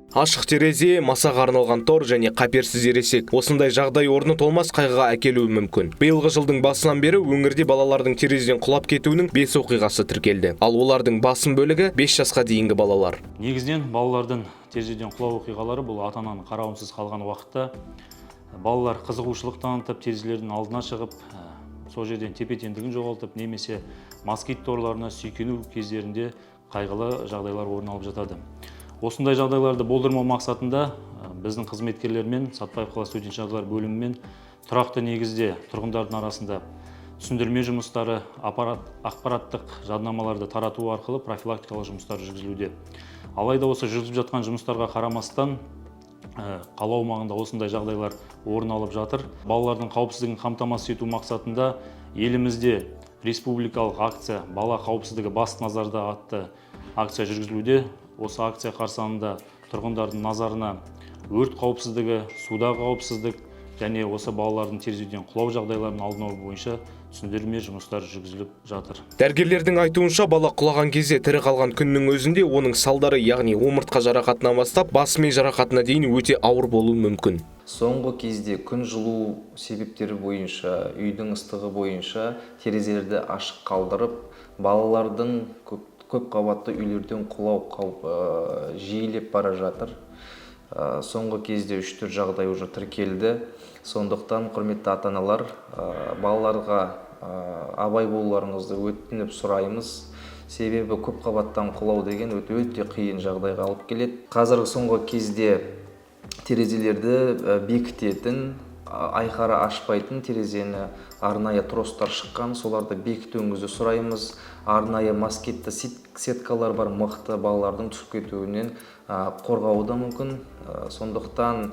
Ашық терезе, масаға арналған тор және қаперсіз ересек. Осындай жағдай орны толмас қайғыға әкелуі мүмкін. Биылғы жылдың басынан бері өңірде балалардың терезеден құлап кетуінің 5 оқиғасы тіркелді. Ал олардың басым бөлігі 5 жасқа дейінгі балалар. Негізінен балалардың терезеден құлау оқиғалары бұл ата-ананың қарауынсыз қалған уақытта балалар қызығушылық танытып, терезелердің алдына шығып, сол жерден тепе-теңдігін жоғалтып, немесе москит торларына сүйкену кездерінде қайғылы жағдайлар орын алып жатады. Осындай жағдайларды болдырмау мақсатында біздің қызметкерлермен, Сатпаев қаласы төтенше жағдайлар бөлімімен тұрақты негізде тұрғындардың арасында түсіндірме жұмыстары, ақпараттық жаднамаларды тарату арқылы профилактикалық жұмыстар жүргізілуде. Алайда осы жүргізіліп жатқан жұмыстарға қарамастан қала аумағында осындай жағдайлар орын алып жатыр. Балалардың қауіпсіздігін қамтамасыз ету мақсатында елімізде республикалық акция «Бала қауіпсіздігі басты назарда» атты акция жүргізілуде. Осы акция қарсаңында тұрғындардың назарына өрт қауіпсіздігі, суда қауіпсіздік және осы балалардың терезеден құлау жағдайларын алдын алу бойынша түсіндірме жұмыстар жүргізіліп жатыр. Дәрігерлердің айтуынша, бала құлаған кезде тірі қалған күннің өзінде оның салдары, яғни омыртқа жарақатынан бастап бас ми жарақатына дейін өте ауыр болуы мүмкін. Соңғы кезде күн жылу себептері бойынша, үйдің ыстығы бойынша терезелерді ашық қалдырып, балалардың көп қабатты үйлерден құлау қаупі жиілеп бара жатыр. Соңғы кезде 3-4 жағдай уже тіркелді. Сондықтан, құрметті ата-аналар, балаларға абай болуларыңызды өтініп сұраймыз. Себебі көп қабаттан құлау деген өте қиын жағдайға алып келеді. Қазіргі соңғы кезде терезелерді бекітетін, айқара ашпайтын терезені арнайы тростар шыққан, соларды бекітуіңізді сұраймыз. Арнайы москитті сеткалар бар, мықты, балалардың түсіп кетуінен қорғауы да мүмкін. Сондықтан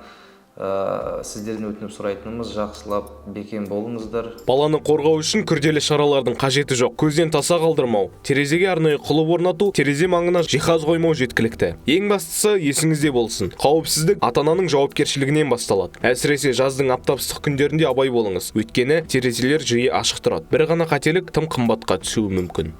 сіздерден өтініп сұрайтынымыз, жақсылап бекем болыңыздар. Баланы қорғау үшін күрделі шаралардың қажеті жоқ. Көзден таса қалдырмау, терезеге арнайы құлып орнату, терезе маңына жиһаз қоймау жеткілікті. Ең бастысы есіңізде болсын. Қауіпсіздік ата-ананың жауапкершілігінен басталады. Әсіресе жаздың аптап ыстық күндерінде абай болыңыз. Өйткені терезелер жиі ашық тұрады. Бір ғана қателік тым қымбатқа түсуі мүмкін.